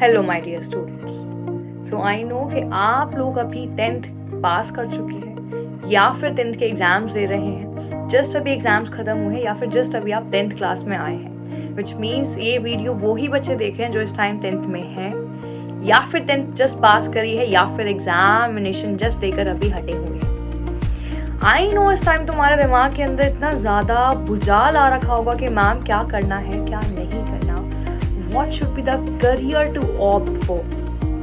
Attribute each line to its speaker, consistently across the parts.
Speaker 1: Hello my dear students. So I know कि आप लोग अभी 10th पास कर चुके हैं या फिर 10th के एग्ज़ाम्स दे रहे हैं, जस्ट अभी एग्ज़ाम्स ख़त्म हुए हैं या फिर जस्ट अभी आप 10th क्लास में आए हैं, विच मीन्स ये वीडियो वो ही बच्चे देख रहे हैं जो इस टाइम 10th में हैं या फिर 10th जस्ट पास करी है या फिर एग्जामिनेशन जस्ट देकर अभी हटे हुए हैं। आई नो इस टाइम तुम्हारे दिमाग के अंदर इतना ज़्यादा भुजाल आ रखा होगा कि मैम क्या करना है क्या नहीं करना, What should be the career to opt for?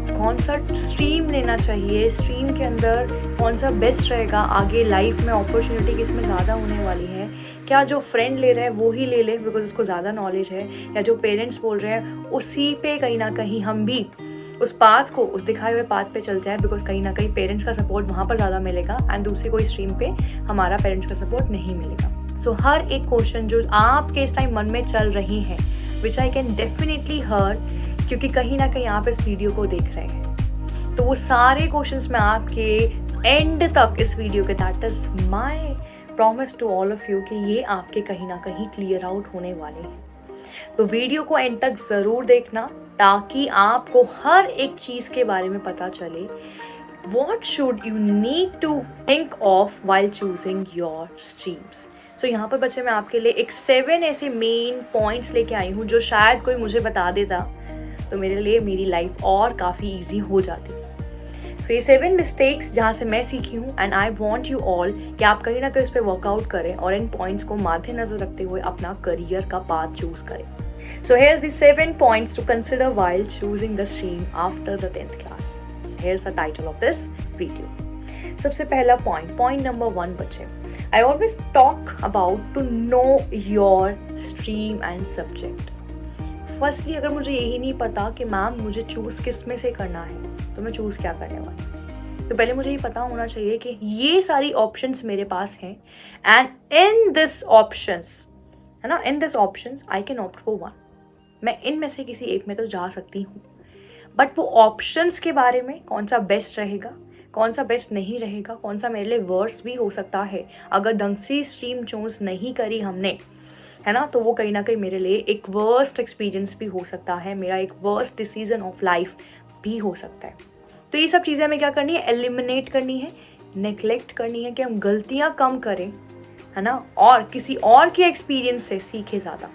Speaker 1: कौन सा स्ट्रीम लेना चाहिए, स्ट्रीम के अंदर कौन सा बेस्ट रहेगा, आगे लाइफ में अपॉर्चुनिटी किसमें ज़्यादा होने वाली है, क्या जो फ्रेंड ले रहे हैं वो ही ले ले बिकॉज उसको ज़्यादा नॉलेज है, या जो पेरेंट्स बोल रहे हैं उसी पे कहीं ना कहीं हम भी उस पाथ को, उस दिखाए हुए पाथ पे चलते हैं बिकॉज कहीं ना कहीं पेरेंट्स का सपोर्ट वहाँ पर ज़्यादा मिलेगा एंड दूसरी कोई स्ट्रीम पे हमारा पेरेंट्स का सपोर्ट नहीं मिलेगा। सो हर एक क्वेश्चन जो आपके इस टाइम मन में चल रही है विच आई कैन डेफिनेटली हर, क्योंकि कहीं ना कहीं आप इस वीडियो को देख रहे हैं, तो वो सारे क्वेश्चंस मैं आपके एंड तक इस वीडियो के, that is my promise to all of you कि ये आपके कहीं ना कहीं क्लियर आउट होने वाले हैं। तो वीडियो को एंड तक ज़रूर देखना ताकि आपको हर एक चीज़ के बारे में पता चले। What should you need to think of while choosing your streams. So यहाँ पर बच्चे मैं आपके लिए एक 7 ऐसे मेन पॉइंट्स लेके आई हूँ जो शायद कोई मुझे बता देता तो मेरे लिए मेरी लाइफ और काफ़ी ईजी हो जाती। सो ये 7 मिस्टेक्स जहाँ से मैं सीखी हूँ and I want you all कि आप कहीं ना कहीं इस पर वर्कआउट करें और इन पॉइंट्स को मद्देनजर रखते हुए अपना करियर का पाथ चूज करें। So here is the 7 points to consider while choosing the stream after the 10th class. Here is the title of this video. सबसे पहला पॉइंट नंबर 1 बच्चे, I always talk about to know your stream and subject. Firstly अगर मुझे यही नहीं पता कि ma'am मुझे चूज़ किस में से करना है तो मैं चूज़ क्या करने वाली, तो पहले मुझे ये पता होना चाहिए कि ये सारी ऑप्शंस मेरे पास हैं एंड इन दिस ऑप्शंस, है ना, in this options I can opt for one. मैं इनमें से किसी एक में तो जा सकती हूँ, बट वो ऑप्शंस के बारे में कौन सा बेस्ट रहेगा, कौन सा बेस्ट नहीं रहेगा, कौन सा मेरे लिए वर्स्ट भी हो सकता है अगर ढंग से स्ट्रीम चूज नहीं करी हमने, है ना, तो वो कहीं ना कहीं मेरे लिए एक वर्स्ट एक्सपीरियंस भी हो सकता है, मेरा एक वर्स्ट डिसीजन ऑफ लाइफ भी हो सकता है। तो ये सब चीज़ें हमें क्या करनी है, एलिमिनेट करनी है, नेग्लेक्ट करनी है कि हम गलतियाँ कम करें, है ना, और किसी और के एक्सपीरियंस से सीखे ज़्यादा।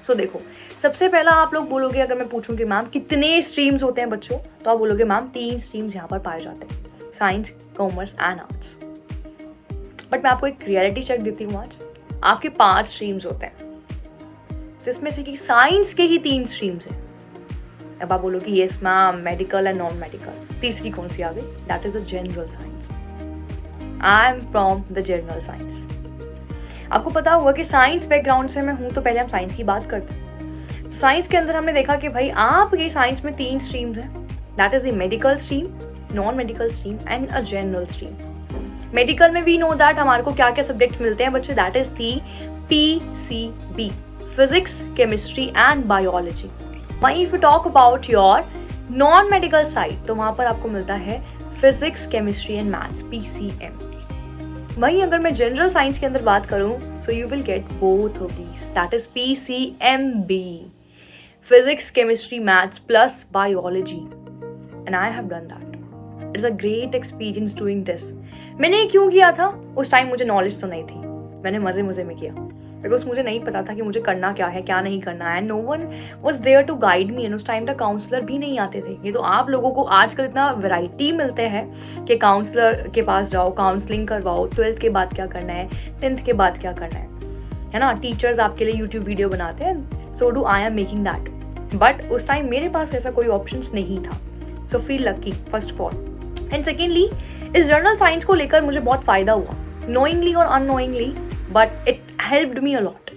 Speaker 1: सो देखो, सबसे पहला आप लोग बोलोगे, अगर मैं पूछूं कि मैम कितने स्ट्रीम्स होते हैं बच्चों, तो आप बोलोगे मैम 3 स्ट्रीम्स यहाँ पर पाए जाते हैं, science, commerce and arts. But मैं आपको एक रियलिटी चेक देती हूँ आज, आपके 5 स्ट्रीम्स होते हैं जिसमें से कि साइंस के ही 3 स्ट्रीम्स हैं। अब आप बोलोगे yes ma'am, medical and non medical, तीसरी कौन सी आ गई, that is the general science. I am from the general science. आपको पता होगा कि साइंस बैकग्राउंड से मैं हूँ, तो पहले हम साइंस की बात करते हैं। साइंस के अंदर हमने देखा कि भाई आपके साइंस में 3 स्ट्रीम्स हैं, that is the medical stream, non medical stream and a general stream. Medical में वी नो दैट हमारे को क्या क्या सब्जेक्ट मिलते हैं बच्चे, that is the PCB, physics, chemistry and biology. वहीं if you talk about your non medical side, तो वहां पर आपको मिलता है physics, chemistry and maths, PCM। वहीं अगर मैं जनरल साइंस के अंदर बात करूं, so you will get both of these, that is PCMB, physics, chemistry, maths plus biology, and I have done that. It's a great experience doing this. मैंने क्यों किया था, उस टाइम मुझे नॉलेज तो नहीं थी, मैंने मजे मजे में किया बिकॉज मुझे नहीं पता था कि मुझे करना क्या है क्या नहीं करना है, no one was there to guide me, and उस टाइम तक काउंसलर भी नहीं आते थे। ये तो आप लोगों को आजकल इतना वैरायटी मिलते हैं कि काउंसलर के पास जाओ, काउंसलिंग करवाओ, 12th के बाद क्या करना है, 10th के बाद क्या करना है ना, टीचर्स आपके लिए यूट्यूब वीडियो बनाते हैं, so do I am making that. But उस टाइम मेरे पास ऐसा कोई ऑप्शंस नहीं था, so feel lucky first of all. And secondly, इस जनरल साइंस को लेकर मुझे बहुत फ़ायदा हुआ, नोइंगली और unknowingly, but it helped me a lot.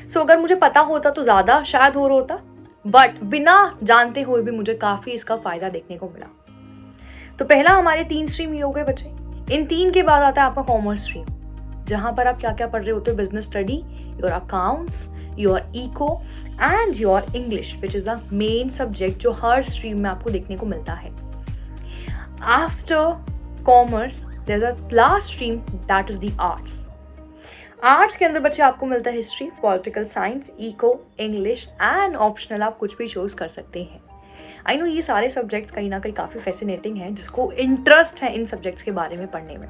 Speaker 1: So अगर मुझे पता होता तो ज़्यादा शायद हो रहा होता, बट बिना जानते हुए भी मुझे काफ़ी इसका फ़ायदा देखने को मिला। तो पहला हमारे 3 स्ट्रीम ये हो गए बच्चे। इन 3 के बाद आता है आपका कॉमर्स स्ट्रीम, जहाँ पर आप क्या क्या पढ़ रहे होते हो, business study, your accounts, your eco and your English, which is the main subject जो हर स्ट्रीम में आपको देखने को मिलता है। After commerce there is a last stream, that is the arts. Arts के अंदर बच्चे आपको मिलता है history, political science, eco, English and optional आप कुछ भी चूज कर सकते हैं। आई नो ये सारे सब्जेक्ट्स कहीं ना कहीं काफ़ी फैसिनेटिंग हैं, जिसको इंटरेस्ट है इन सब्जेक्ट्स के बारे में पढ़ने में।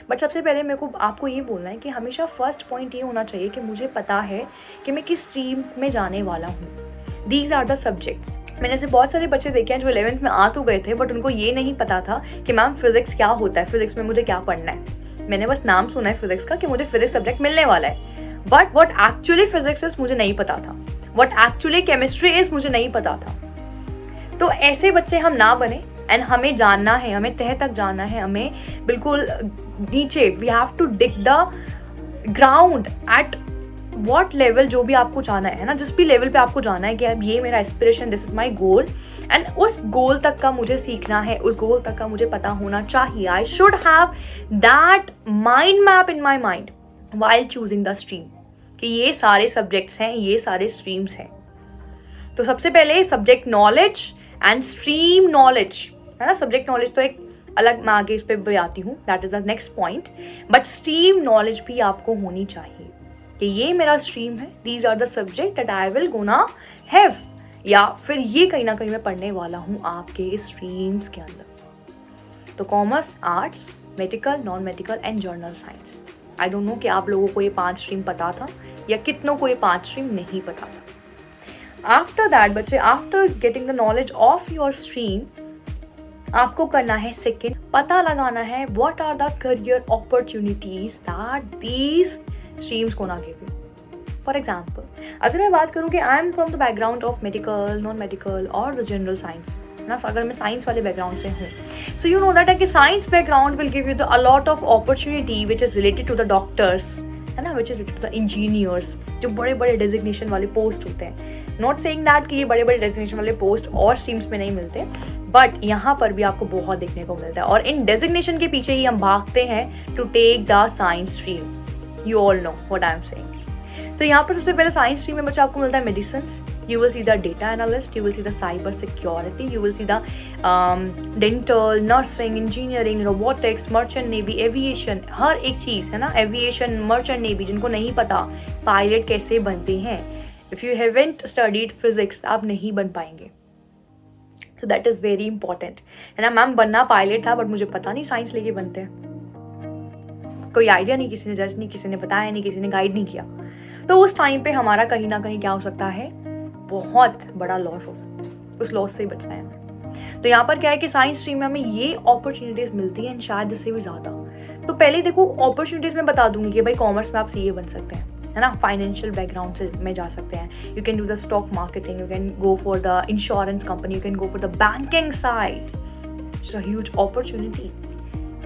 Speaker 1: बट सबसे पहले मेरे को आपको ये बोलना है कि हमेशा फर्स्ट पॉइंट ये होना चाहिए कि मुझे पता है कि मैं किस स्ट्रीम में जाने वाला हूँ। These are the subjects. मैंने ऐसे बहुत सारे बच्चे देखे हैं जो 11th में आ तो गए थे, बट उनको ये नहीं पता था कि मैम फिजिक्स क्या होता है, फिजिक्स में मुझे क्या पढ़ना है। मैंने बस नाम सुना है फिजिक्स का कि मुझे फिजिक्स सब्जेक्ट मिलने वाला है, but what actually physics is मुझे नहीं पता था, व्हाट एक्चुअली केमिस्ट्री इज मुझे नहीं पता था। तो ऐसे बच्चे हम ना बने, एंड हमें जानना है, हमें तह तक जाना है, हमें बिल्कुल नीचे, we have to dig the ground at what level, जो भी आपको जाना है ना, जिस भी लेवल पे आपको जाना है कि अब ये मेरा aspiration, this is my goal, and उस गोल तक का मुझे सीखना है, उस गोल तक का मुझे पता होना चाहिए। I should have that mind map in my mind while choosing the stream, कि ये सारे सब्जेक्ट्स हैं, ये सारे स्ट्रीम्स हैं। तो सबसे पहले subject knowledge and stream knowledge है ना। सब्जेक्ट नॉलेज तो एक अलग, मैं आगे इस पर भी आती हूँ, that is the next point, but stream knowledge भी आपको होनी चाहिए कि ये मेरा स्ट्रीम है, these are the subject that I will gonna have, या फिर ये कहीं ना कहीं मैं पढ़ने वाला हूँ आपके स्ट्रीम्स के अंदर। तो commerce, arts, medical, non medical and journal science. I don't know कि आप लोगों को ये 5 स्ट्रीम पता था या कितनों को ये 5 स्ट्रीम नहीं पता था। आफ्टर दैट बच्चे, after getting the knowledge of your stream, आपको करना है सेकेंड, पता लगाना है what are the career opportunities that these streams gonna give you. For example, अगर मैं बात करूँ कि I am from the background of medical, non medical और द जनरल साइंस ना, अगर मैं साइंस वाले बैकग्राउंड से हूँ, सो यू नो दैट कि science background will give you the a lot of opportunity which is related to the doctors है ना, which is related to the engineers, जो बड़े बड़े डेजिग्नेशन वाले पोस्ट होते हैं। नॉट सेइंग दैट कि ये बड़े बड़े डेजिग्नेशन वाले पोस्ट और स्ट्रीम्स में नहीं मिलते, बट यहाँ पर भी आपको बहुत देखने को मिलता है, और इन डेजिग्नेशन के पीछे ही हम भागते हैं to take the science stream. You all know what I am saying. तो यहाँ पर सबसे पहले साइंस स्ट्रीम में बच्चा आपको मिलता है medicine, you will see the data analyst, you will see the cyber security, you will see the dental, nursing, engineering, robotics, merchant navy, aviation, हर एक चीज़ है ना, aviation, merchant navy, जिनको नहीं पता पायलट कैसे बनते हैं, if you haven't studied physics आप नहीं बन पाएंगे। so that is very important है ना। मैम बनना पायलट था, बट मुझे पता नहीं साइंस लेके बनते हैं, कोई आइडिया नहीं, किसी ने जज नहीं, किसी ने बताया नहीं, किसी ने गाइड नहीं किया। तो उस टाइम पे हमारा कहीं ना कहीं क्या हो सकता है, बहुत बड़ा लॉस हो सकता है, उस लॉस से ही बचना है हमें। तो यहाँ पर क्या है कि साइंस स्ट्रीम में हमें ये अपॉर्चुनिटीज मिलती हैं, शायद इससे भी ज़्यादा। तो पहले देखो अपॉर्चुनिटीज में बता दूंगी कि भाई कॉमर्स में आप सीए बन सकते हैं है ना, फाइनेंशियल बैकग्राउंड से में जा सकते हैं, you can do the stock marketing, you can go for the insurance company, you can go for the banking side, it's a huge opportunity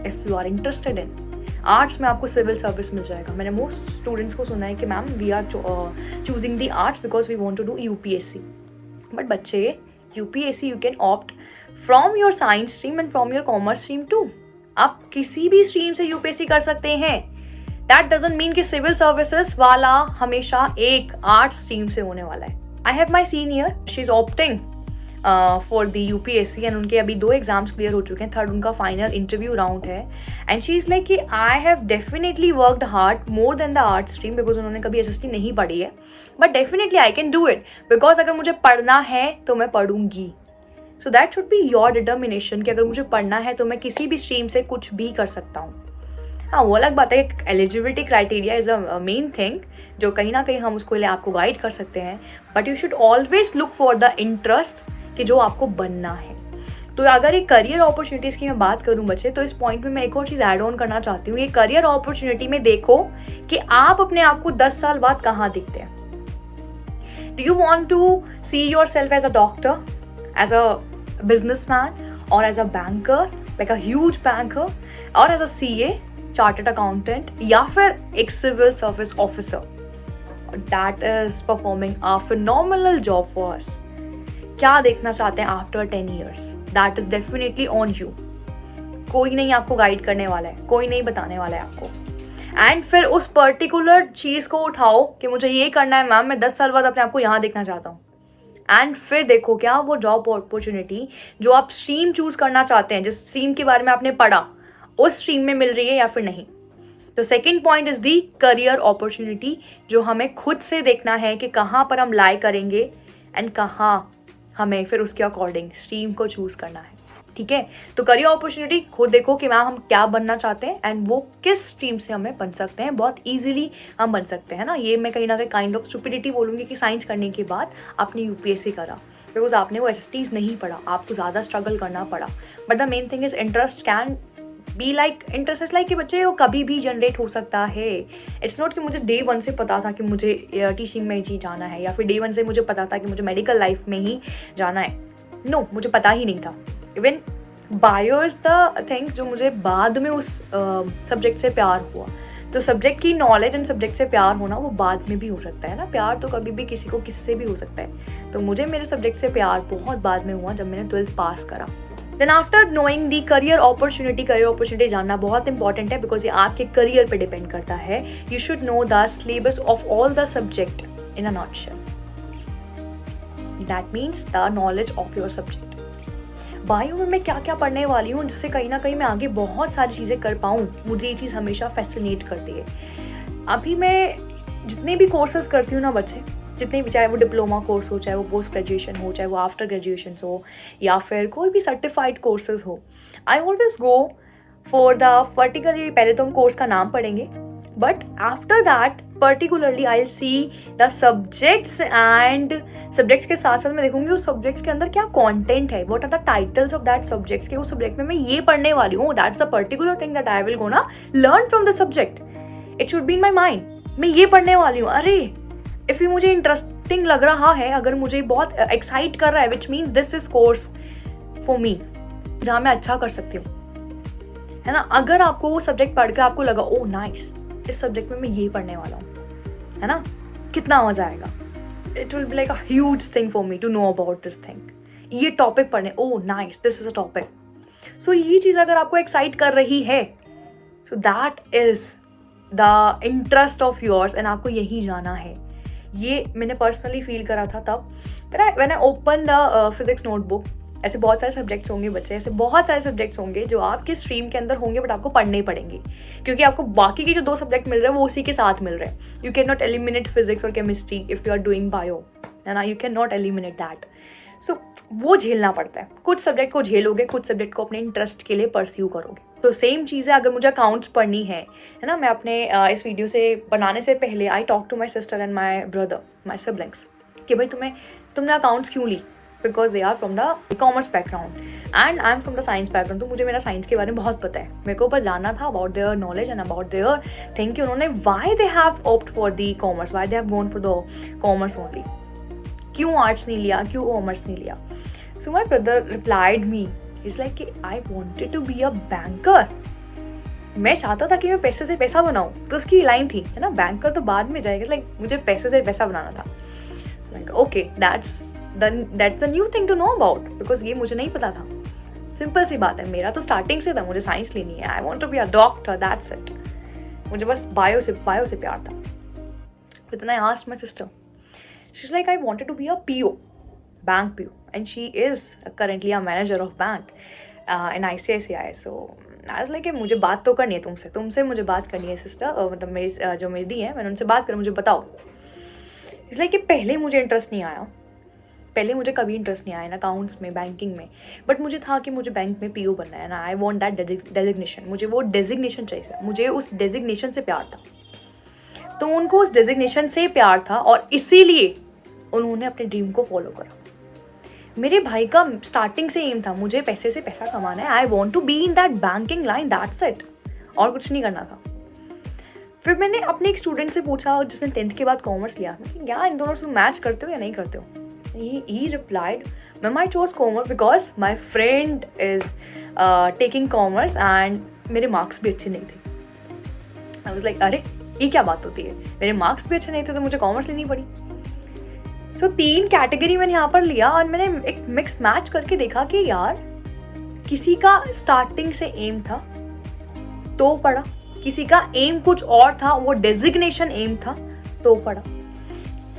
Speaker 1: if you are interested in. Arts में आपको civil service मिल जाएगा। मैंने most students को सुना है कि ma'am we are choosing the arts because we want to do UPSC, but बच्चे UPSC you can opt from your science stream and from your commerce stream too. आप किसी भी स्ट्रीम से यूपीएससी कर सकते हैं। दैट डजंट मीन कि civil services वाला हमेशा एक आर्ट्स स्ट्रीम से होने वाला है। I have my senior, she is opting for the UPSC and उनके अभी 2 एग्जाम्स क्लियर हो चुके हैं, 3rd उनका फाइनल इंटरव्यू राउंड है, एंड शी इज़ लाइक कि I have definitely worked hard more than the art stream, because उन्होंने कभी एसएसटी नहीं पढ़ी है, but definitely I can do it, because अगर मुझे पढ़ना है तो मैं पढ़ूंगी। So that should be your determination कि अगर मुझे पढ़ना है तो मैं किसी भी स्ट्रीम से कुछ भी कर सकता हूँ। हाँ, वो अलग बात है, eligibility criteria is a main thing जो कहीं ना कहीं हम उसको लिए आपको गाइड कर सकते हैं, but you should always look for the interest कि जो आपको बनना है। तो अगर एक करियर अपॉर्चुनिटीज़ की मैं बात करूं बच्चे, तो इस पॉइंट में मैं एक और चीज़ ऐड ऑन करना चाहती हूँ। ये करियर अपॉर्चुनिटी में देखो कि आप अपने आप को 10 साल बाद कहाँ दिखते हैं। Do you want to see yourself as a doctor, as a businessman, और as a banker, like a huge banker, और as a CA, chartered accountant, या फिर एक civil service officer that is performing a phenomenal job for us. क्या देखना चाहते हैं after 10 years? That is definitely on you. कोई नहीं आपको गाइड करने वाला है, कोई नहीं बताने वाला है आपको, एंड फिर उस पर्टिकुलर चीज़ को उठाओ कि मुझे ये करना है मैम, मैं 10 साल बाद अपने आप को यहाँ देखना चाहता हूँ, एंड फिर देखो क्या वो जॉब अपॉर्चुनिटी जो आप स्ट्रीम चूज करना चाहते हैं, जिस स्ट्रीम के बारे में आपने पढ़ा, उस स्ट्रीम में मिल रही है या फिर नहीं। तो second point is the career opportunity, जो हमें खुद से देखना है कि कहाँ पर हम लाई करेंगे एंड कहाँ हमें फिर उसके अकॉर्डिंग स्ट्रीम को चूज़ करना है, ठीक है। तो करियर अपॉर्चुनिटी खुद देखो कि मैम हम क्या बनना चाहते हैं एंड वो किस स्ट्रीम से हमें बन सकते हैं, बहुत ईजिली हम बन सकते हैं ना। ये मैं कहीं ना कहीं काइंड ऑफ स्टुपिडिटी बोलूँगी कि साइंस करने के बाद आपने यूपीएससी करा, बिकॉज आपने वो एसएसटीज नहीं पढ़ा, आपको ज़्यादा स्ट्रगल करना पड़ा। But the main thing is interest can be like, interest is like कि बच्चे वो कभी भी जनरेट हो सकता है। इट्स नॉट कि मुझे डे 1 से पता था कि मुझे टीचिंग में ही जाना है, या फिर डे 1 से मुझे पता था कि मुझे मेडिकल लाइफ में ही जाना है। नो, मुझे पता ही नहीं था। Even bio is the thing जो मुझे बाद में उस सब्जेक्ट से प्यार हुआ। तो सब्जेक्ट की नॉलेज एंड सब्जेक्ट से प्यार होना वो बाद में भी हो सकता है ना, प्यार तो कभी भी किसी को किससे भी हो सकता है। तो मुझे मेरे सब्जेक्ट से प्यार बहुत बाद में हुआ, जब मैंने 12th पास करा। देन आफ्टर नोइंग दी करियर अपॉर्चुनिटी जानना बहुत इंपॉर्टेंट है, बिकॉज ये आपके करियर पे डिपेंड करता है। You should know the syllabus of all the subject in a nutshell, that means the knowledge of your subject. Bio में मैं क्या क्या पढ़ने वाली हूँ जिससे कहीं ना कहीं मैं आगे बहुत सारी चीज़ें कर पाऊँ, मुझे ये चीज़ हमेशा फैसिनेट करती है। अभी मैं जितने भी कोर्सेज करती हूँ ना बच्चे, जितने भी, चाहे वो डिप्लोमा कोर्स हो, चाहे वो पोस्ट ग्रेजुएशन हो, चाहे वो आफ्टर ग्रेजुएशन हो, या फिर कोई भी सर्टिफाइड कोर्सेज हो, I always go for the particularly, पहले तो हम कोर्स का नाम पढ़ेंगे, but after that particularly I will see the subjects, and subjects के साथ साथ मैं देखूंगी उस सब्जेक्ट्स के अंदर क्या कंटेंट है, what are the titles of that subjects, के उस सब्जेक्ट में मैं ये पढ़ने वाली हूँ, that's the particular thing that I will gonna learn from the subject. It should be in my mind, मैं ये पढ़ने वाली हूँ। अरे इफ़ ये मुझे इंटरेस्टिंग लग रहा है, अगर मुझे बहुत एक्साइट कर रहा है, which means this is course for me, जहाँ मैं अच्छा कर सकती हूँ, है ना। अगर आपको वो सब्जेक्ट पढ़ के आपको लगा ओ नाइस, इस सब्जेक्ट में मैं ये पढ़ने वाला हूँ, है ना, कितना मजा आएगा। It will be like a huge thing for me to know about this thing, ये टॉपिक पढ़ने, oh nice this is a topic. सो ये चीज़ अगर आपको एक्साइट कर रही है, so that is the interest of yours, and आपको यही जाना है। ये मैंने पर्सनली फील करा था तब when I open the physics notebook. ऐसे बहुत सारे सब्जेक्ट्स होंगे बच्चे, ऐसे बहुत सारे सब्जेक्ट्स होंगे जो आपके स्ट्रीम के अंदर होंगे, बट आपको पढ़ने ही पड़ेंगे, क्योंकि आपको बाकी के जो 2 सब्जेक्ट मिल रहे हैं वो उसी के साथ मिल रहे हैं। You can not eliminate physics और chemistry if you are doing bio, है ना, you can not eliminate that. So वो झेलना पड़ता है। कुछ सब्जेक्ट को झेलोगे, कुछ सब्जेक्ट को अपने इंटरेस्ट के लिए परस्यू करोगे। तो सेम चीज़ है, अगर मुझे अकाउंट्स पढ़नी है ना, मैं अपने इस वीडियो से बनाने से पहले I talk to my sister and my brother, my siblings, कि भाई तुमने अकाउंट्स क्यों ली, because they are from the commerce background and I am from the science background. तो मुझे मेरा साइंस के बारे में बहुत पता है, मेरे को बस जानना था about their knowledge and about their thing कि उन्होंने why they have opt for the commerce, why they have gone for the commerce only, क्यों आर्ट्स नहीं लिया, क्यों कॉमर्स नहीं लिया। So my brother replied me, it's like कि I wanted to be a banker, मैं चाहता था कि मैं पैसे से पैसा बनाऊँ। तो उसकी लाइन थी, है ना, बैंकर तो बाद में जाएगा, लाइक मुझे पैसे से पैसा बनाना था। Like okay, that's the new thing to know about, because ये मुझे नहीं पता था। सिंपल सी बात है, मेरा तो स्टार्टिंग से था, मुझे साइंस लेनी है, I want to be a doctor, that's it. मुझे बस बायो से प्यार था। But then I asked my sister, she's like, I wanted to be a PO, bank PO, and she is currently a manager of bank in ICICI. So I was like, मुझे बात तो करनी है तुमसे मुझे बात करनी है सिस्टर, मतलब मेरी जो मेरी दी है, मैंने उनसे बात करी, मुझे बताओ। इसलिए कि पहले मुझे इंटरेस्ट नहीं आया, पहले मुझे कभी इंटरेस्ट नहीं आया ना अकाउंट्स में, बैंकिंग में, बट मुझे था कि मुझे बैंक में PO बनना है ना, आई वॉन्ट दैट डेजिग्नेशन, मुझे वो डेजिग्नेशन चाहिए, मुझे उस डेजिग्नेशन से प्यार था। तो उनको उस डेजिग्नेशन से प्यार था और इसीलिए उन्होंने अपने ड्रीम को फॉलो करा। मेरे भाई का स्टार्टिंग से एम था, मुझे पैसे से पैसा कमाना है, I want to be in that banking line, that's it, और कुछ नहीं करना था। फिर मैंने अपने एक स्टूडेंट से पूछा जिसने 10th के बाद कॉमर्स लिया, क्या इन दोनों से मैच करते हो या नहीं करते हो। He replied, Ma'am, I chose commerce because my friend is taking commerce and मेरे मार्क्स भी अच्छे नहीं थे। I was like, अरे ये क्या बात होती है, मेरे मार्क्स भी अच्छे नहीं थे तो मुझे कॉमर्स लेनी पड़ी। सो 3 कैटेगरी मैंने यहाँ पर लिया और मैंने एक मिक्स मैच करके देखा कि यार किसी का स्टार्टिंग से एम था तो पढ़ा, किसी का एम कुछ और था, वो डेजिग्नेशन एम था तो पढ़ा,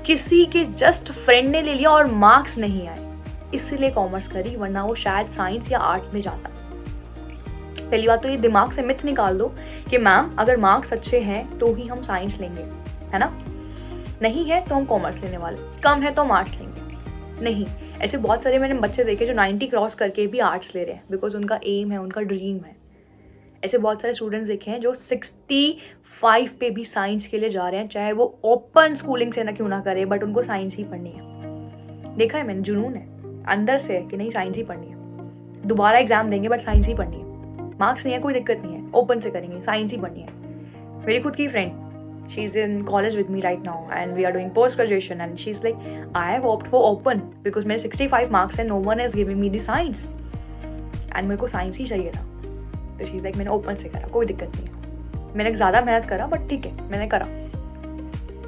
Speaker 1: किसी के जस्ट फ्रेंड ने ले लिया और मार्क्स नहीं आए इसलिए कॉमर्स करी, वरना वो शायद साइंस या आर्ट्स में जाता। पहली बात तो ये दिमाग से मिथ निकाल दो कि मैम अगर मार्क्स अच्छे हैं तो ही हम साइंस लेंगे, है ना, नहीं है तो हम कॉमर्स लेने वाले, कम है तो हम आर्ट्स लेंगे। नहीं, ऐसे बहुत सारे मैंने बच्चे देखे जो 90 क्रॉस करके भी आर्ट्स ले रहे हैं बिकॉज उनका एम है, उनका ड्रीम है। ऐसे बहुत सारे स्टूडेंट्स देखे हैं जो 65 पे भी साइंस के लिए जा रहे हैं, चाहे वो ओपन स्कूलिंग से ना क्यों ना करे, बट उनको साइंस ही पढ़नी है। देखा है मैंने, जुनून है अंदर से कि नहीं साइंस ही पढ़नी है, दोबारा एग्जाम देंगे बट साइंस ही पढ़नी है, मार्क्स नहीं है कोई दिक्कत नहीं है, ओपन से करेंगे, साइंस ही पढ़नी है। मेरी खुद की friend, she is in college with me right now and we are doing post graduation and she's like I have opted for open because मेरे 65 marks है, no one is giving me the science and मेरे को science ही चाहिए था, तो she's like मैंने open से करा, कोई दिक्कत नहीं है, मैंने ज़्यादा मेहनत करा बट ठीक है मैंने करा।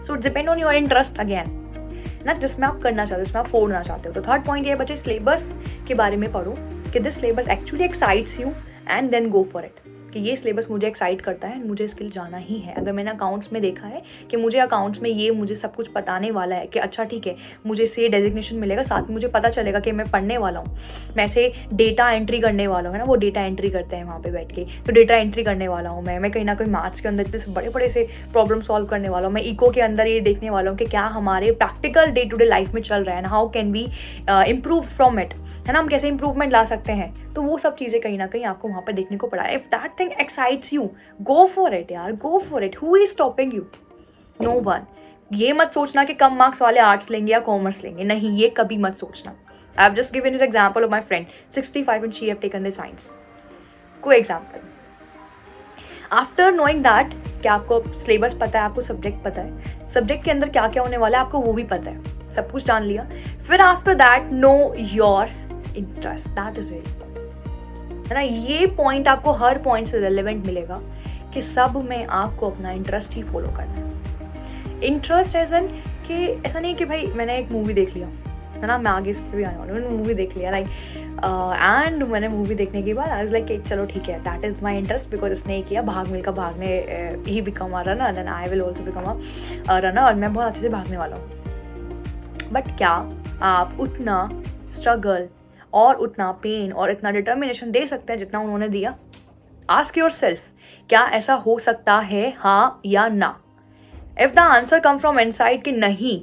Speaker 1: So it depend on your interest again ना, जिसमें आप करना चाहते हो, जिसमें आप फोड़ना चाहते हो। तो थर्ड पॉइंट ये बच्चे सिलेबस के बारे में पढ़ो कि this syllabus actually excites you and then go for it, कि ये सिलेबस मुझे एक्साइट करता है, मुझे स्किल जाना ही है। अगर मैंने अकाउंट्स में देखा है कि मुझे अकाउंट्स में ये मुझे सब कुछ बताने वाला है कि अच्छा ठीक है मुझे से डेजिग्नेशन मिलेगा, साथ में मुझे पता चलेगा कि मैं पढ़ने वाला हूँ, मैं ऐसे डेटा एंट्री करने वाला हूँ, है ना, वो डेटा एंट्री करते हैं वहाँ पे बैठ के, तो डेटा एंट्री करने वाला हूँ मैं कहीं ना कहीं मैथ्स के अंदर इतने बड़े बड़े से प्रॉब्लम सॉल्व करने वाला हूँ, मैं इको के अंदर ये देखने वाला हूँ कि क्या हमारे practical day to day life में चल रहा है ना, how can we improve from it, है ना, हम कैसे इंप्रूवमेंट ला सकते हैं। तो वो सब चीज़ें कहीं ना कहीं आपको वहाँ पर देखने को पड़ा है। If that thing excites you, go for it यार, go for it, who is stopping you? No one. ये मत सोचना कि कम मार्क्स वाले आर्ट्स लेंगे या कॉमर्स लेंगे, नहीं, ये कभी मत सोचना। I have just given an example of my friend 65 and she have taken the science, कोई एग्जाम्पल। आफ्टर नोइंग दैट कि आपको सिलेबस पता है, आपको सब्जेक्ट पता है, सब्जेक्ट के अंदर क्या क्या होने वाला है आपको वो भी पता है, सब कुछ जान लिया, फिर after that no your interest, that is very important, है ना। ये पॉइंट आपको हर पॉइंट से रिलेवेंट मिलेगा कि सब में आपको अपना इंटरेस्ट ही फॉलो करना है। इंटरेस्ट एज एन कि ऐसा नहीं कि भाई मैंने एक मूवी देख लिया, है ना, मैं आगे इस पर भी आने वाला हूँ, मैंने मूवी देख लिया लाइक एंड मैंने मूवी देखने के बाद आई वाज लाइक चलो ठीक है, that is my interest because इसने किया, भाग मिलकर भागने he become a runner and I will also become a runner, और मैं बहुत अच्छे से भागने वाला हूँ। बट क्या आप उतना स्ट्रगल और उतना पेन और इतना डिटर्मिनेशन दे सकते हैं जितना उन्होंने दिया? आस्क योर सेल्फ, क्या ऐसा हो सकता है, हाँ या ना? If the answer come from inside कि नहीं,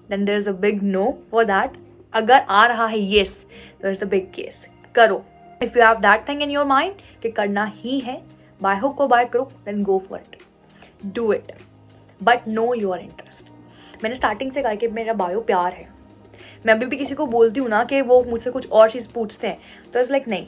Speaker 1: then there is a big no for that. अगर आ रहा है yes, there is a big case, करो। If you have that thing in your mind कि करना ही है बाय हुक और by crook, then go for it, do it, but know your interest. मैंने स्टार्टिंग से कहा कि मेरा बायो प्यार है, मैं अभी भी किसी को बोलती हूँ ना कि वो मुझसे कुछ और चीज़ पूछते हैं तो इट्स लाइक नहीं,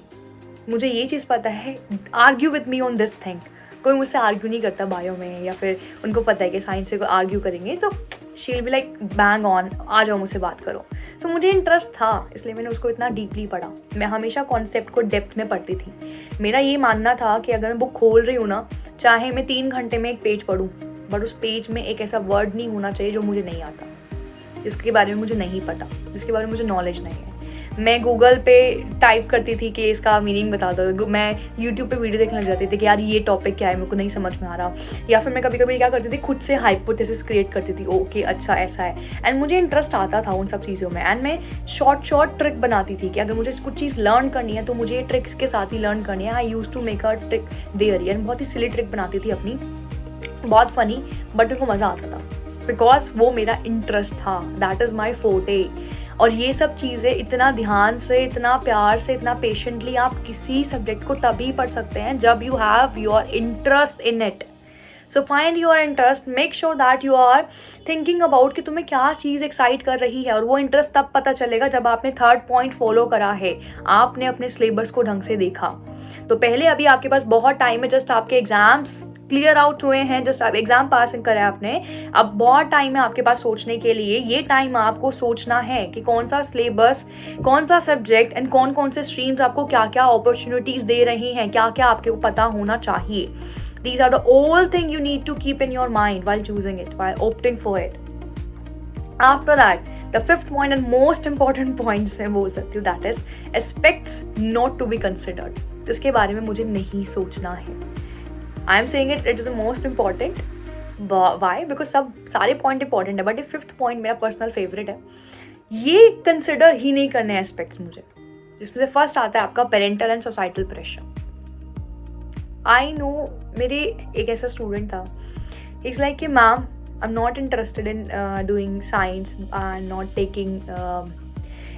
Speaker 1: मुझे ये चीज़ पता है, argue with me on this thing. कोई मुझसे आर्ग्यू नहीं करता बायो में, या फिर उनको पता है कि साइंस से कोई आर्ग्यू करेंगे तो she will be like bang on, आ जाओ मुझसे बात करो। तो मुझे इंटरेस्ट था इसलिए मैंने उसको इतना डीपली पढ़ा। मैं हमेशा कॉन्सेप्ट को डेप्थ में पढ़ती थी। मेरा ये मानना था कि अगर मैं बुक खोल रही हूँ ना, चाहे मैं 3 घंटे में एक पेज पढूं, बट उस पेज में एक ऐसा वर्ड नहीं होना चाहिए जो मुझे नहीं आता, जिसके बारे में मुझे नहीं पता, जिसके बारे में मुझे नॉलेज नहीं है। मैं गूगल पे टाइप करती थी कि इसका मीनिंग बता दो, मैं यूट्यूब पे वीडियो देखने लग जाती थी कि यार ये टॉपिक क्या है, मेरे को नहीं समझ में आ रहा, या फिर मैं कभी कभी क्या करती थी, खुद से हाइपोथेसिस क्रिएट करती थी, ओके अच्छा ऐसा है, एंड मुझे इंटरेस्ट आता था उन सब चीज़ों में। एंड मैं शॉर्ट ट्रिक बनाती थी कि अगर मुझे कुछ चीज़ लर्न करनी है तो मुझे ये ट्रिक्स के साथ ही लर्न करनी है। I use to make a trick there, and बहुत ही सिली ट्रिक बनाती थी अपनी, बहुत फनी, बट मेरे को मज़ा आता था बिकॉज वो मेरा इंटरेस्ट था, दैट इज़ माई फोर्टे। और ये सब चीज़ें इतना ध्यान से, इतना प्यार से, इतना पेशेंटली आप किसी सब्जेक्ट को तभी पढ़ सकते हैं जब you have your interest in it. So find your interest, make sure that you are thinking about कि तुम्हें क्या चीज़ एक्साइट कर रही है, और वो इंटरेस्ट तब पता चलेगा जब आपने थर्ड पॉइंट फॉलो करा है, आपने अपने सिलेबस को ढंग से देखा। तो पहले अभी आपके पास बहुत टाइम है, जस्ट आपके एग्जाम्स क्लियर आउट हुए हैं, जस्ट आप एग्जाम पास करा आपने, अब बहुत टाइम है आपके पास सोचने के लिए। ये टाइम आपको सोचना है कि कौन सा सिलेबस, कौन सा सब्जेक्ट एंड कौन कौन से स्ट्रीम्स आपको क्या क्या अपॉर्चुनिटीज दे रही हैं, क्या क्या आपको पता होना चाहिए। These are the all thing you need to keep in your mind while choosing it, while opting for it. After that, the fifth point and most important point से बोल सकती हूँ, that is aspects not to be considered. इसके बारे में मुझे नहीं सोचना है। I am saying it is the most important. Why? Because सब सारे पॉइंट इंपॉर्टेंट है, बट ये फिफ्थ पॉइंट मेरा पर्सनल फेवरेट है। ये कंसिडर ही नहीं करने एस्पेक्ट्स मुझे, जिसमें से फर्स्ट आता है आपका parental and societal pressure. I know, मेरे एक ऐसा स्टूडेंट था, इट्स लाइक कि ma'am I am not interested in doing science, I am not taking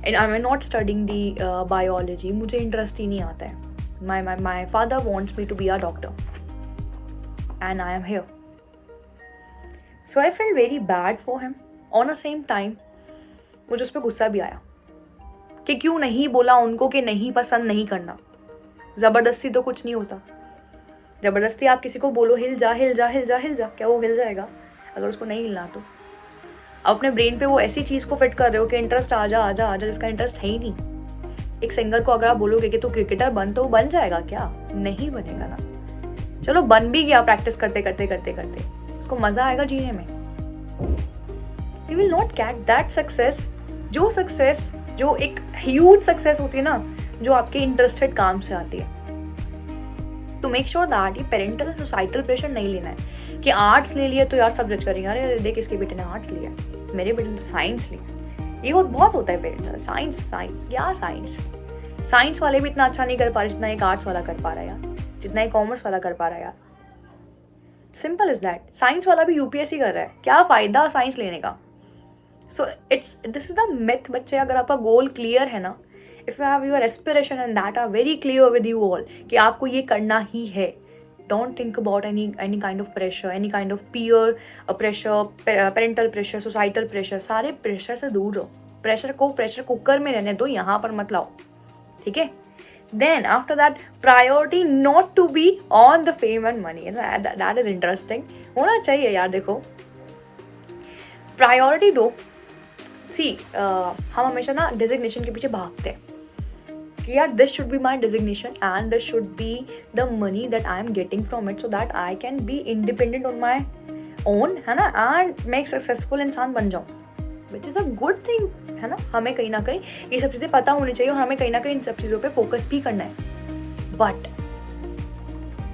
Speaker 1: and I am not studying the biology, मुझे इंटरेस्ट ही नहीं आता है. My father wants me to be a doctor and I am here. So I felt very bad for him. On a same time मुझे उस पर गुस्सा भी आया कि क्यों नहीं बोला उनको कि नहीं पसंद नहीं करना. ज़बरदस्ती तो कुछ नहीं होता. ज़बरदस्ती आप किसी को बोलो हिल जा हिल जा हिल जा हिल जा, क्या वो हिल जाएगा? अगर उसको नहीं हिलना तो अपने ब्रेन पे वो ऐसी चीज़ को फिट कर रहे हो कि इंटरेस्ट आ जा जिसका इंटरेस्ट है ही नहीं. एक सिंगर को अगर आप बोलोगे कि तू क्रिकेटर बन, तो वो बन जाएगा क्या? नहीं बनेगा ना. चलो बन भी गया प्रैक्टिस करते करते करते करते, उसको मज़ा आएगा जीने में. You will not get that success. जो एक ह्यूज सक्सेस होती है ना, जो आपके इंटरेस्टेड काम से आती है. तो मेक श्योर दैट ये पेरेंटल सोसाइटल प्रेशर नहीं लेना है कि आर्ट्स ले लिया तो यार सब जज करेंगे, अरे देख इसके बेटे ने आर्ट्स लिया, मेरे बेटे ने तो साइंस लिया. ये बहुत होता है पेरेंटल. साइंस क्या साइंस वाले भी इतना अच्छा नहीं कर पा रहे जितना एक आर्ट्स वाला कर पा रहा है यार, जितना एक कॉमर्स वाला कर पा रहा है यार. Simple is that. साइंस वाला भी यूपीएससी कर रहा है, क्या फ़ायदा साइंस लेने का? So this is the myth. बच्चे, अगर आपका गोल क्लियर है ना, if you have your aspiration and that are very clear with you all कि आपको ये करना ही है, don't think about any kind of pressure, any kind of peer pressure, parental pressure, societal pressure. सारे pressure से दूर रहो. प्रेशर को प्रेशर कुकर में रहने दो, यहाँ पर मत लाओ. ठीक है. Then after that, priority not to be on the fame and money. That is interesting. होना चाहिए यार. देखो, प्रायोरिटी दो. हम हमेशा ना डिजिग्नेशन के पीछे भागते हैं कि यार this should be my designation and this should be the money that I am getting from it, so that I can be independent on my own, है ना, एंड मैं एक सक्सेसफुल इंसान बन जाऊँ, which is a good thing, है ना. हमें कहीं ना कहीं ये सब चीज़ें पता होनी चाहिए और हमें कहीं ना कहीं इन सब चीज़ों पे फोकस भी करना है. बट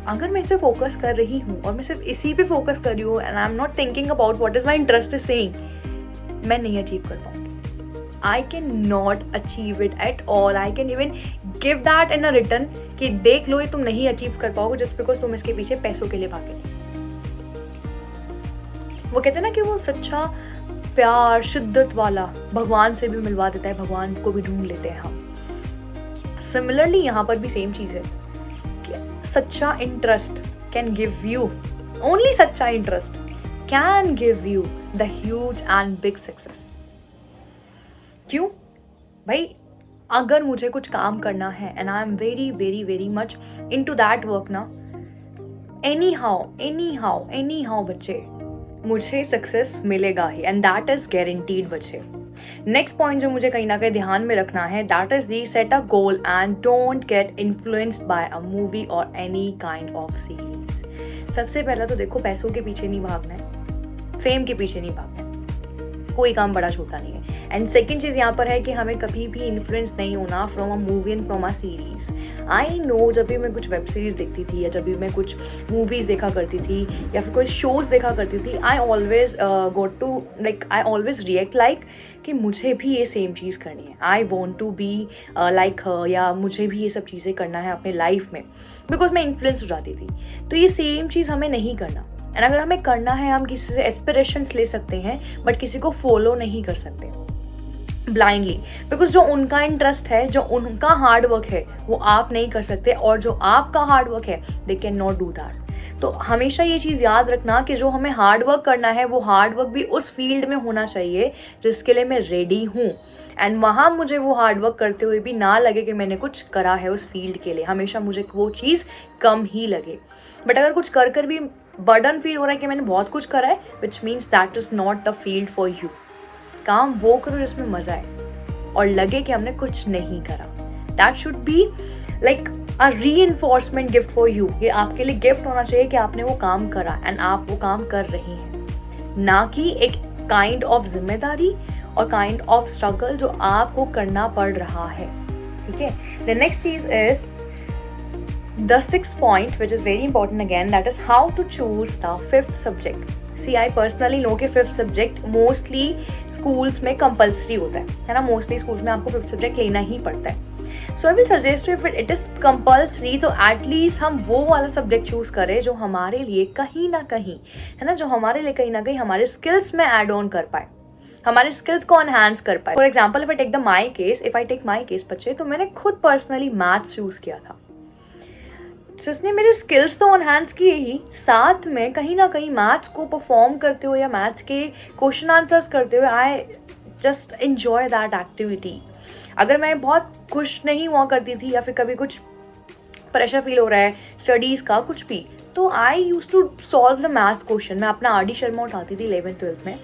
Speaker 1: अगर मैं इस पर फोकस कर रही हूँ और मैं सिर्फ इसी पे फोकस कर रही हूँ and I am not thinking about what is my interest is saying, मैं नहीं अचीव कर पाऊँगी. I can not achieve it at all. I can even give that in a return कि देख लो ये तुम नहीं अचीव कर पाओगे जस्ट बिकॉज तुम इसके पीछे पैसों के लिए भागे. वो कहते हैं ना कि वो सच्चा प्यार शिद्दत वाला भगवान से भी मिलवा देता है, भगवान को भी ढूंढ लेते हैं हम. सिमिलरली यहाँ पर भी सेम चीज़ है कि सच्चा interest can give you, only सच्चा interest can give you the huge and big success. क्यों भाई? अगर मुझे कुछ काम करना है and I am very very very much into that work ना, एनी हाउ बच्चे, मुझे सक्सेस मिलेगा ही एंड दैट इज गारंटीड. बच्चे, नेक्स्ट पॉइंट जो मुझे कहीं ना कहीं ध्यान में रखना है, that is the set a goal and don't get influenced by a movie और एनी काइंड ऑफ सीरीज. सबसे पहला तो देखो, पैसों के पीछे नहीं भागना है, फेम के पीछे नहीं भागना है, कोई काम बड़ा छोटा नहीं है. एंड सेकेंड चीज़ यहाँ पर है कि हमें कभी भी इन्फ्लुएंस नहीं होना from a movie and from a series. I know, जब भी मैं कुछ वेब सीरीज देखती थी या जब भी मैं कुछ मूवीज़ देखा करती थी या फिर कोई शोज़ देखा करती थी, I always got to I always react like कि मुझे भी ये सेम चीज़ करनी है. I want to be like her, या मुझे भी ये सब चीज़ें करना है अपने लाइफ में, बिकॉज मैं इन्फ्लुएंस हो जाती थी. तो ये सेम चीज़ हमें नहीं करना. एंड अगर हमें करना है, हम किसी से एस्पिरेशंस ले सकते हैं बट किसी को फॉलो नहीं कर सकते ब्लाइंडली, बिकॉज जो उनका इंटरेस्ट है, जो उनका हार्ड वर्क है, वो आप नहीं कर सकते, और जो आपका हार्ड वर्क है they can not do that. तो हमेशा ये चीज़ याद रखना कि जो हमें हार्ड वर्क करना है, वो हार्ड वर्क भी उस फील्ड में होना चाहिए जिसके लिए मैं रेडी हूँ, एंड वहाँ मुझे वो हार्ड वर्क करते हुए भी ना लगे कि मैंने कुछ करा है उस फील्ड के लिए. हमेशा मुझे वो चीज़ कम ही लगे. बट अगर कुछ कर कर भी बर्डन फील हो रहा है कि मैंने बहुत कुछ करा है, which means that is not the field for you. काम वो करो जिसमें मज़ा है और लगे कि हमने कुछ नहीं करा. That should B like a reinforcement gift for you. ये आपके लिए गिफ्ट होना चाहिए कि आपने वो काम करा एंड आप वो काम कर रहे हैं, ना कि एक काइंड ऑफ जिम्मेदारी और काइंड ऑफ स्ट्रगल जो आपको करना पड़ रहा है. ठीक है. द नेक्स्ट चीज is the sixth point which is very important again, that is how to choose the fifth subject. See I personally know कि फिफ्थ सब्जेक्ट मोस्टली स्कूल्स में कंपल्सरी होता है ना. मोस्टली स्कूल्स में आपको फिफ्थ सब्जेक्ट लेना ही पड़ता है. So I will suggest if it is compulsory, तो एटलीस्ट हम वो वाला सब्जेक्ट चूज करें जो हमारे लिए कहीं ना कहीं, है ना, जो हमारे लिए कहीं ना कहीं हमारे स्किल्स में ऐड ऑन कर पाए, हमारे स्किल्स को एनहांस कर पाए। For example if I take my case बच्चे, तो मैंने खुद पर्सनली मैथ्स चूज किया था, जिसने मेरे स्किल्स तो एनहांस किए ही, साथ में कहीं ना कहीं मैथ्स को परफॉर्म करते हुए या मैथ्स के क्वेश्चन आंसर्स करते हुए I just enjoy that activity. अगर मैं बहुत खुश नहीं हुआ करती थी या फिर कभी कुछ प्रेशर फील हो रहा है स्टडीज़ का कुछ भी, तो I use to solve the maths question. मैं अपना RD शर्मा उठाती थी 11th-12th में,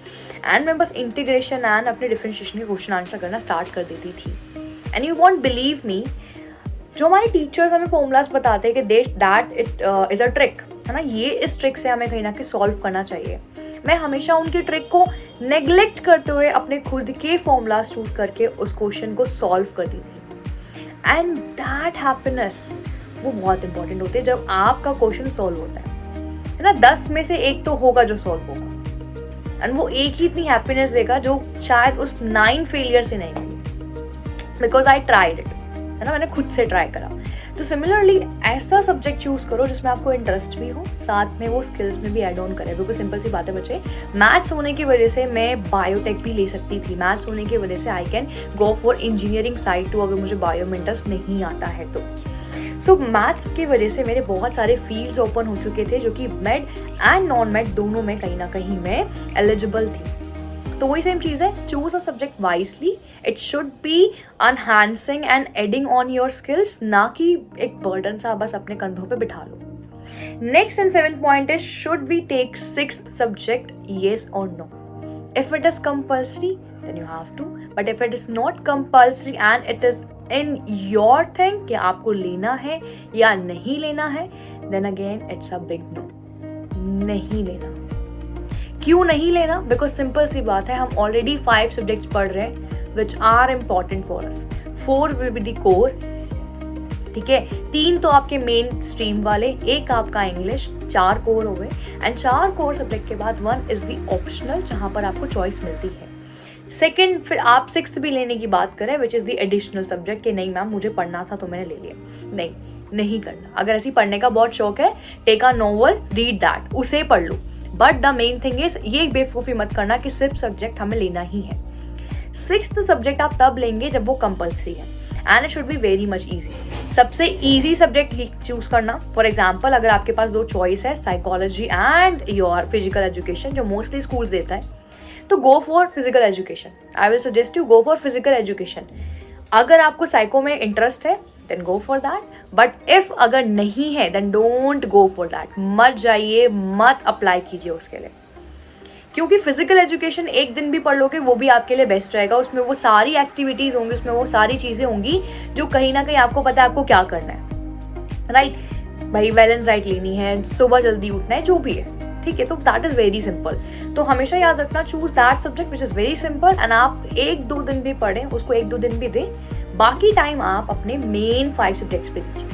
Speaker 1: एंड मैं बस इंटीग्रेशन एंड अपने डिफरेंशिएशन के क्वेश्चन आंसर करना स्टार्ट कर देती थी। And you won't believe me, जो हमारे टीचर्स हमें फॉर्मूलाज बताते हैं कि that it is a trick, है ना, ये इस ट्रिक से हमें कहीं ना कहीं सॉल्व करना चाहिए, मैं हमेशा उनकी ट्रिक को नेग्लेक्ट करते हुए अपने खुद के फॉर्मूलाज चूज करके उस क्वेश्चन को सॉल्व करती थी। एंड दैट हैप्पीनेस वो बहुत इंपॉर्टेंट होती है जब आपका क्वेश्चन सॉल्व होता है ना। 10 में से 1 तो होगा जो सॉल्व होगा, एंड वो एक ही इतनी हैप्पीनेस देगा जो शायद उस 9 फेलियर से नहीं मिली, बिकॉज आई ट्राइड इट, है ना, मैंने खुद से ट्राई करा। तो सिमिलरली ऐसा सब्जेक्ट चूज करो जिसमें आपको इंटरेस्ट भी हो, साथ में वो स्किल्स में भी ऐड ऑन करे। बिल्कुल सिंपल सी बात है बच्चे, मैथ्स होने की वजह से मैं बायोटेक भी ले सकती थी, मैथ्स होने की वजह से I can go for engineering side too, अगर मुझे बायो में इंटरेस्ट नहीं आता है तो। सो मैथ्स की वजह से मेरे बहुत सारे फील्ड्स ओपन हो चुके थे जो कि मेड एंड नॉन मेड दोनों में कहीं ना कहीं मैं एलिजिबल थी। तो वही सेम चीज़ है, choose a subject wisely, it should B enhancing and adding on your skills, ना कि एक बर्डन सा बस अपने कंधों पे बिठा लो। Next and 7th point is, should we take 6th subject, yes और no? If it is compulsory then you have to, but if it is not compulsory and it is in your thing कि आपको लेना है या नहीं लेना है, then again it's a big no, नहीं लेना। क्यों नहीं लेना? बिकॉज सिंपल सी बात है, हम ऑलरेडी 5 सब्जेक्ट्स पढ़ रहे हैं which are important for us. 4 will be the core, ठीक है, 3 तो आपके मेन स्ट्रीम वाले, 1 आपका इंग्लिश, 4 कोर हो गए। एंड 4 कोर सब्जेक्ट के बाद 1 इज द ऑप्शनल, जहां पर आपको चॉइस मिलती है। सेकेंड, फिर आप 6th भी लेने की बात करें which is the additional subject, कि नहीं मैम मुझे पढ़ना था तो मैंने ले लिया, नहीं करना। अगर ऐसी पढ़ने का बहुत शौक है, take a novel, read that, उसे पढ़ लो, but the main thing is ये बेवकूफ़ी मत करना कि सिर्फ सब्जेक्ट हमें लेना ही है। 6th सब्जेक्ट आप तब लेंगे जब वो कंपल्सरी है, and it should be very much easy. सबसे ईजी सब्जेक्ट चूज करना। फॉर एग्जाम्पल, अगर आपके पास 2 चॉइस है, psychology and your physical education, जो मोस्टली स्कूल्स देता है, तो go for physical education. I will suggest you go for physical education. अगर आपको साइको में इंटरेस्ट है then go for that, but if अगर नहीं है then don't go for that, मत जाइए, मत अप्लाई कीजिए उसके लिए, क्योंकि फिजिकल एजुकेशन एक दिन भी पढ़ लोगे वो भी आपके लिए बेस्ट रहेगा। उसमें वो सारी एक्टिविटीज़ होंगी, उसमें वो सारी चीज़ें होंगी जो कहीं ना कहीं आपको पता है आपको क्या करना है, राइट भाई, बैलेंस डाइट लेनी है, सुबह जल्दी उठना है, जो भी है, ठीक है। तो दैट इज़ वेरी सिंपल। तो हमेशा याद रखना, choose that subject which is very simple, and आप 1-2 दिन भी पढ़ें, उसको 1-2 दिन भी दें, बाकी टाइम आप अपने मेन 5 सब्जेक्ट्स पे दीजिए,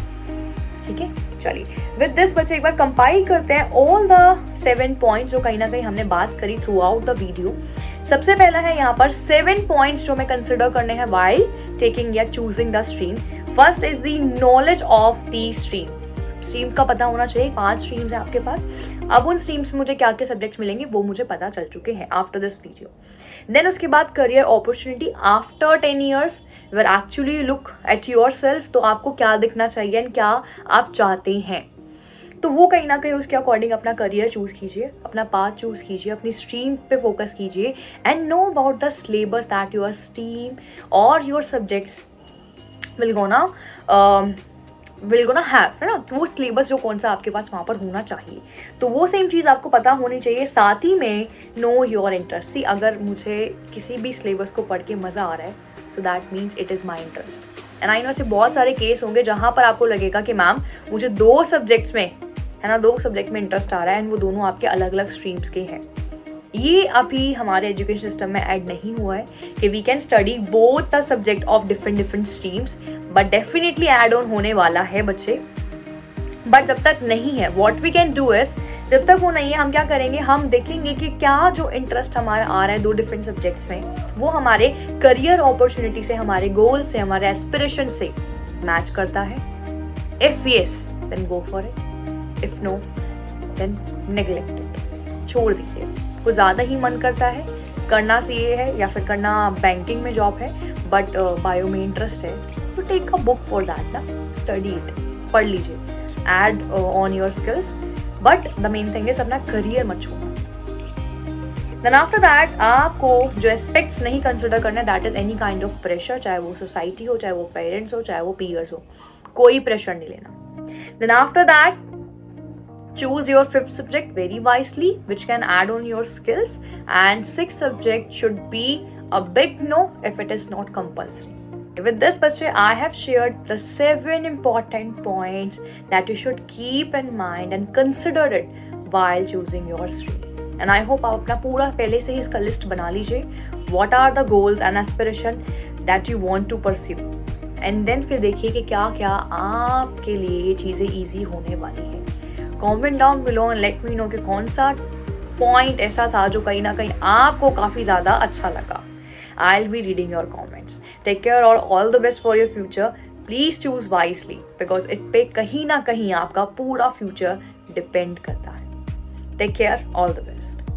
Speaker 1: ठीक है। चलिए, विद दिस बच्चे एक बार कंपाइल करते हैं ऑल द 7 पॉइंट्स जो कहीं ना कहीं हमने बात करी थ्रू आउट द वीडियो। सबसे पहला है यहाँ पर 7 पॉइंट्स जो मैं कंसिडर करने हैं व्हाइल टेकिंग या choosing the stream. First is the knowledge of the stream. Stream का पता होना चाहिए, 5 स्ट्रीम्स है आपके पास। अब उन स्ट्रीम्स में मुझे क्या क्या सब्जेक्ट्स मिलेंगे वो मुझे पता चल चुके हैं आफ्टर दिस वीडियो। देन उसके बाद career opportunity after 10 years, where actually look at your self, तो आपको क्या दिखना चाहिए एंड क्या आप चाहते हैं, तो वो कहीं ना कहीं उसके अकॉर्डिंग अपना करियर चूज कीजिए, अपना पाथ चूज कीजिए, अपनी स्ट्रीम पे फोकस कीजिए, and know about the syllabus that your stream और your subjects will gonna have, है ना, वो सिलेबस जो कौन सा आपके पास वहाँ पर होना चाहिए, तो वो सेम चीज़ आपको पता होनी चाहिए। साथ ही में नो योर इंटरेस्ट। सी, अगर मुझे किसी भी सिलेबस को पढ़ के मज़ा आ रहा है, so that means it is my interest. And I know ऐसे बहुत सारे केस होंगे जहाँ पर आपको लगेगा कि मैम मुझे 2 सब्जेक्ट्स में, है ना, 2 सब्जेक्ट में इंटरेस्ट आ रहा है, एंड वो दोनों आपके अलग अलग स्ट्रीम्स के हैं। ये अभी हमारे एजुकेशन सिस्टम में ऐड नहीं हुआ है कि we can study both the subject of different streams, but definitely add on होने वाला है बच्चे। बट जब तक नहीं है, व्हाट वी कैन डू इज, जब तक वो नहीं है हम क्या करेंगे, हम देखेंगे कि क्या जो इंटरेस्ट हमारा आ रहा है 2 डिफरेंट सब्जेक्ट्स में, वो हमारे करियर अपॉर्चुनिटी से, हमारे गोल से, हमारे एस्पिरेशन से मैच करता है। If yes then go for it, if no then neglect it, छोड़ दीजिए। को ज़्यादा ही मन करता है करना सीए है या फिर करना बैंकिंग में जॉब है बट बायो में इंटरेस्ट है, तो take a book for that ना, स्टडी इट, पढ़ लीजिए, add on your skills, but the main thing is अपना करियर मत छोड़ना। देन आफ्टर दैट आपको जो एस्पेक्ट्स नहीं कंसिडर करना, that is any kind of pressure, चाहे वो सोसाइटी हो, चाहे वो पेरेंट्स हो, चाहे वो पीयर्स हो, कोई प्रेशर नहीं लेना। Then after that choose your 5th subject very wisely, which can add on your skills, and 6th subject should be a big no if it is not compulsory. With this bache, I have shared the 7 important points that you should keep in mind and consider it while choosing your stream. And I hope आप अपना पूरा पहले से ही इसका list बना लीजिए, what are the goals and aspiration that you want to pursue, and then फिर देखिए कि क्या क्या आपके लिए ये चीज़ें ईजी होने वाली है। Comment down below and let me know कि कौन सा पॉइंट ऐसा था जो कहीं ना कहीं आपको काफ़ी ज़्यादा अच्छा लगा। I will be reading your comments. Take care और all the best for your future. Please choose wisely because it पे कहीं ना कहीं आपका पूरा फ्यूचर डिपेंड करता है। Take care, all the best.